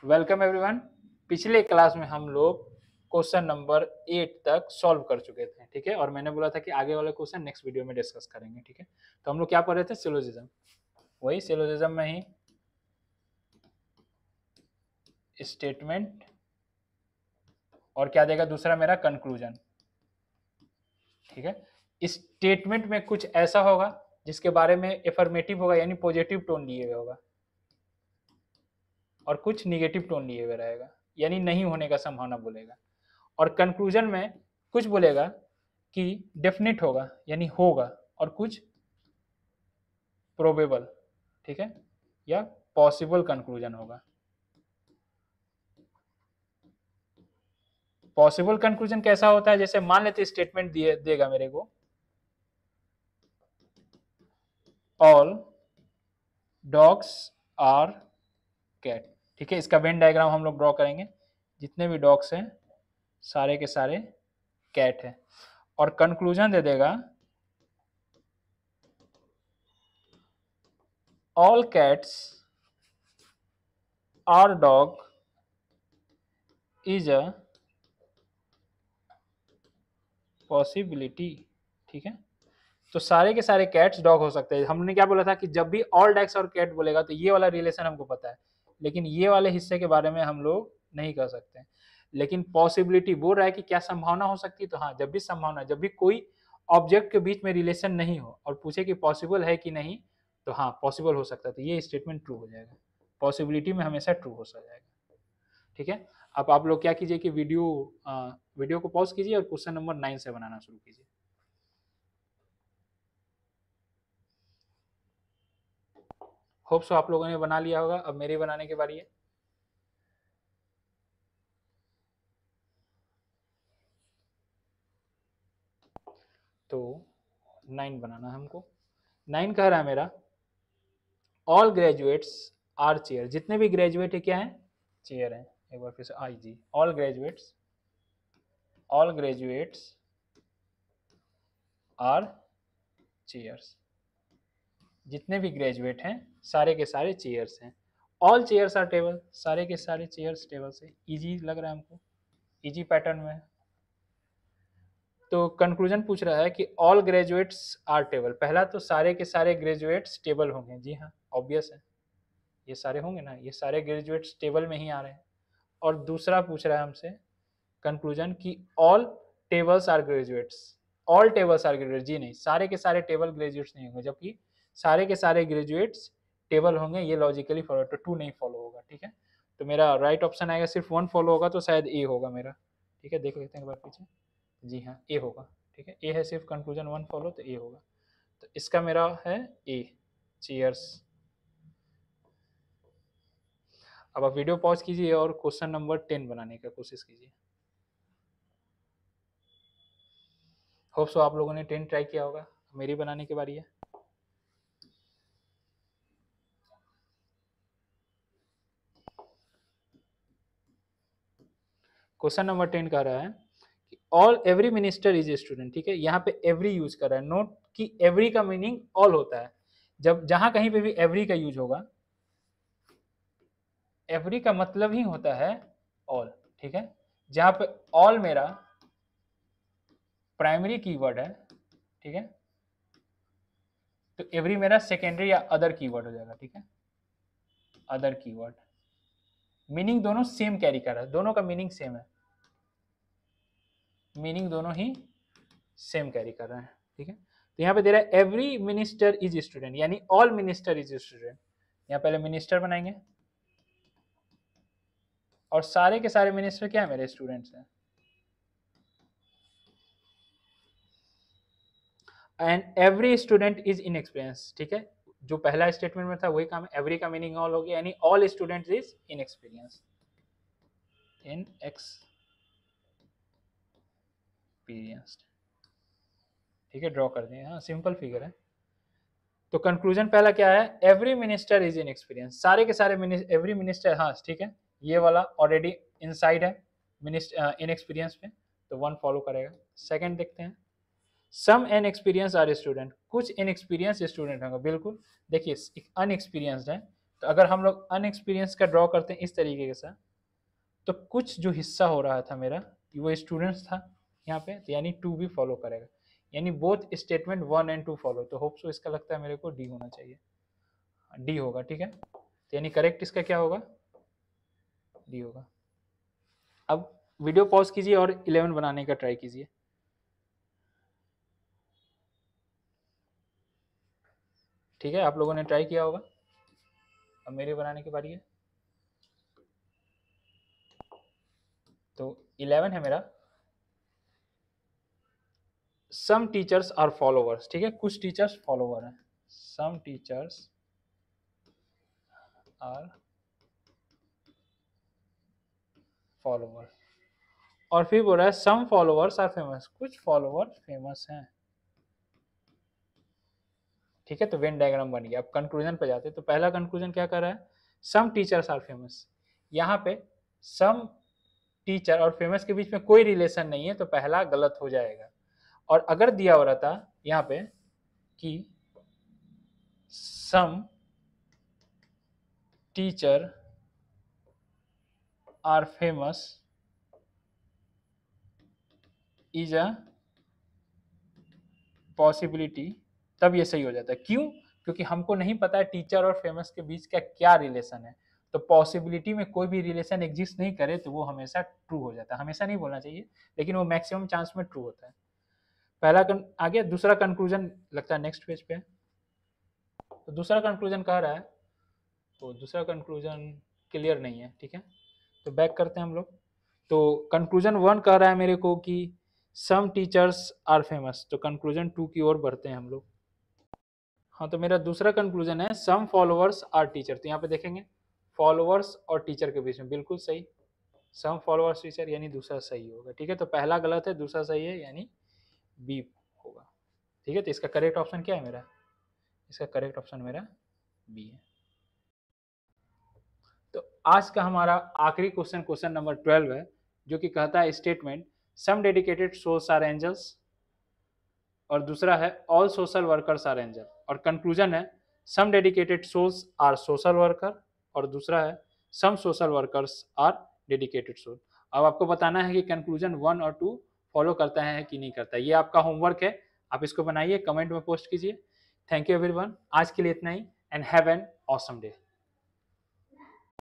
Welcome everyone. पिछले class में हम लोग क्वेश्चन नंबर 8 तक सॉल्व कर चुके थे, ठीक है। और मैंने बोला था कि आगे वाले क्वेश्चन नेक्स्ट वीडियो में डिस्कस करेंगे, ठीक है। तो हम लोग क्या पढ़ रहे थे? सिलोजिज्म। वही सिलोजिज्म में ही स्टेटमेंट और क्या देगा दूसरा मेरा कंक्लूजन, ठीक है। स्टेटमेंट में कुछ ऐसा होगा जिसके बारे में एफर्मेटिव होगा यानी पॉजिटिव टोन लिए हुए होगा, और कुछ निगेटिव टोन लिए हुए रहेगा यानी नहीं होने का संभावना बोलेगा। और कंक्लूजन में कुछ बोलेगा कि डेफिनेट होगा यानी होगा, और कुछ प्रोबेबल, ठीक है, या पॉसिबल कंक्लूजन होगा। पॉसिबल कंक्लूजन कैसा होता है? जैसे मान लेते स्टेटमेंट देगा मेरे को ऑल डॉग्स आर कैट, ठीक है। इसका वेन डायग्राम हम लोग ड्रॉ करेंगे। जितने भी डॉग्स हैं सारे के सारे कैट है। और कंक्लूजन दे देगा all cats are dog is a possibility, ठीक है। तो सारे के सारे कैट्स डॉग हो सकते हैं। हमने क्या बोला था कि जब भी ऑल डॉग्स और कैट बोलेगा तो ये वाला रिलेशन हमको पता है, लेकिन ये वाले हिस्से के बारे में हम लोग नहीं कर सकते। लेकिन पॉसिबिलिटी बोल रहा है कि क्या संभावना हो सकती है। तो हाँ, जब भी संभावना, जब भी कोई ऑब्जेक्ट के बीच में रिलेशन नहीं हो और पूछे कि पॉसिबल है कि नहीं, तो हाँ पॉसिबल हो सकता है, तो ये स्टेटमेंट ट्रू हो जाएगा। पॉसिबिलिटी में हमेशा ट्रू हो जाएगा, ठीक है। अब आप लोग क्या कीजिए कि वीडियो को पॉज कीजिए और क्वेश्चन नंबर 9 से बनाना शुरू कीजिए। होप सो आप लोगों ने बना लिया होगा। अब मेरी बनाने की बारी है। तो 9 बनाना है हमको। 9 कह रहा है मेरा ऑल ग्रेजुएट्स आर चेयर। जितने भी ग्रेजुएट है क्या है? चेयर है। एक बार फिर से आई जी, ऑल ग्रेजुएट्स आर चेयर्स। जितने भी ग्रेजुएट हैं सारे के सारे चेयर्स हैं। ऑल चेयर्स आर टेबल, सारे के सारे चेयर्स टेबल से। इजी लग रहा है हमको, इजी पैटर्न में है। तो कंक्लूजन पूछ रहा है कि ऑल ग्रेजुएट्स आर टेबल। पहला तो सारे के सारे ग्रेजुएट्स टेबल होंगे, जी हाँ ऑब्वियस है, ये सारे होंगे ना, ये सारे ग्रेजुएट्स टेबल में ही आ रहे हैं। और दूसरा पूछ रहा है हमसे कंक्लूजन कि all tables are graduates. All tables are graduates, जी नहीं, सारे के सारे टेबल ग्रेजुएट्स नहीं होंगे, जबकि सारे के सारे ग्रेजुएट्स टेबल होंगे। ये लॉजिकली फॉलो, तो 2 नहीं फॉलो होगा, ठीक है। तो मेरा राइट ऑप्शन आएगा, सिर्फ 1 फॉलो होगा तो शायद ए होगा मेरा, ठीक है। देख लेते हैं एक बार पीछे। जी हाँ ए होगा, ठीक है। ए है, सिर्फ कंक्लूजन 1 फॉलो तो ए होगा। तो इसका मेरा है ए, चीयर्स। अब आप वीडियो पॉज कीजिए और क्वेश्चन नंबर 10 बनाने का कोशिश कीजिए। होप सो आप लोगों ने 10 ट्राई किया होगा। मेरी बनाने की बारी है। क्वेश्चन नंबर 10 कह रहा है कि all every minister is a student, ठीक है। यहाँ पे एवरी यूज कर रहा है, नोट कि एवरी का मीनिंग ऑल होता है। जब जहां कहीं पे भी एवरी का यूज होगा, एवरी का मतलब ही होता है ऑल, ठीक है। जहां पे ऑल मेरा प्राइमरी कीवर्ड है, ठीक है, तो एवरी मेरा सेकेंडरी या अदर कीवर्ड हो जाएगा, ठीक है। अदर कीवर्ड मीनिंग दोनों सेम कैरी कर रहा है, दोनों का मीनिंग सेम है, मीनिंग दोनों ही सेम कैरी कर रहे हैं, ठीक है। तो यहाँ पे दे रहा है एवरी मिनिस्टर इज स्टूडेंट यानी ऑल मिनिस्टर इज स्टूडेंट। यहाँ पहले मिनिस्टर बनाएंगे और सारे के सारे मिनिस्टर क्या है? मेरे स्टूडेंट्स हैं। And every student is in experience, ठीक है। जो पहला स्टेटमेंट में था वही काम है, एवरी का मीनिंग ऑल हो गया यानी all student is in experience, in experienced, ठीक है। ड्रॉ कर दिए, हाँ सिंपल फिगर है। तो कंक्लूजन पहला क्या है? Every minister is in experience, सारे के सारे एवरी मिनिस्टर, हाँ ठीक है, ये वाला ऑलरेडी इनसाइड है मिनिस्टर इन एक्सपीरियंस पे, तो 1 फॉलो करेगा। सेकंड देखते हैं, सम एन एक्सपीरियंस आर स्टूडेंट, कुछ इन एक्सपीरियंस स्टूडेंट होंगे, बिल्कुल। देखिए अनएक्सपीरियंस्ड है, तो अगर हम लोग अनएक्सपीरियंस का ड्रॉ करते हैं इस तरीके के साथ, तो कुछ जो हिस्सा हो रहा था मेरा वो स्टूडेंट्स था यहाँ पे, तो यानी 2 भी फॉलो करेगा, यानी बोथ स्टेटमेंट 1 एंड 2 फॉलो। तो होप सो इसका लगता है मेरे को डी होना चाहिए, डी होगा, ठीक है। तो यानी करेक्ट इसका क्या होगा, डी होगा। अब वीडियो पॉज कीजिए और 11 बनाने का ट्राई कीजिए। ठीक है, आप लोगों ने ट्राई किया होगा, अब मेरे बनाने की बारी है। तो 11 है मेरा, सम टीचर्स आर फॉलोवर्स, ठीक है, कुछ टीचर्स फॉलोवर हैं, सम टीचर्स आर फॉलोवर, और फिर बोल रहा है सम फॉलोवर्स आर फेमस, कुछ फॉलोवर फेमस हैं, ठीक है। तो वेन डायग्राम बन गया। अब कंक्लूजन पे जाते हैं, तो पहला कंक्लूजन क्या कर रहा है, सम टीचर्स आर फेमस। यहाँ पे सम टीचर और फेमस के बीच में कोई रिलेशन नहीं है, तो पहला गलत हो जाएगा। और अगर दिया हो रहा था यहाँ पे कि some teacher are famous is a possibility, तब ये सही हो जाता है। क्यों? क्योंकि हमको नहीं पता है टीचर और फेमस के बीच का क्या रिलेशन है, तो पॉसिबिलिटी में कोई भी रिलेशन एग्जिस्ट नहीं करे तो वो हमेशा ट्रू हो जाता है। हमेशा नहीं बोलना चाहिए, लेकिन वो मैक्सिमम चांस में ट्रू होता है। पहला आ गया। दूसरा कंक्लूजन लगता है नेक्स्ट पेज पे। तो दूसरा कंक्लूजन कह रहा है, तो दूसरा कंक्लूजन क्लियर नहीं है, ठीक है, तो बैक करते हैं हम लोग। तो कंक्लूजन 1 कह रहा है मेरे को कि सम टीचर्स आर फेमस, तो कंक्लूजन 2 की ओर बढ़ते हैं हम लोग। हाँ, तो मेरा दूसरा कंक्लूजन है सम फॉलोअर्स आर टीचर, तो यहाँ पे देखेंगे फॉलोअर्स और टीचर के बीच में, बिल्कुल सही, सम फॉलोअर्स टीचर, यानी दूसरा सही होगा, ठीक है। तो पहला गलत है, दूसरा सही है, यानी बी होगा, ठीक है। तो इसका करेक्ट ऑप्शन क्या है मेरा, इसका करेक्ट ऑप्शन मेरा बी है। तो आज का हमारा आखिरी क्वेश्चन, क्वेश्चन नंबर 12 है, जो कि कहता है statement some dedicated souls are angels, और दूसरा है all social workers are angel, और कंक्लूजन है some dedicated souls are social worker, और दूसरा है some social workers are dedicated soul. अब आपको बताना है कि कंक्लूजन 1 और 2 फॉलो करता है कि नहीं करता है। ये आपका होमवर्क है, आप इसको बनाइए, कमेंट में पोस्ट कीजिए। थैंक यू एवरीवन, आज के लिए इतना ही, and have an awesome day.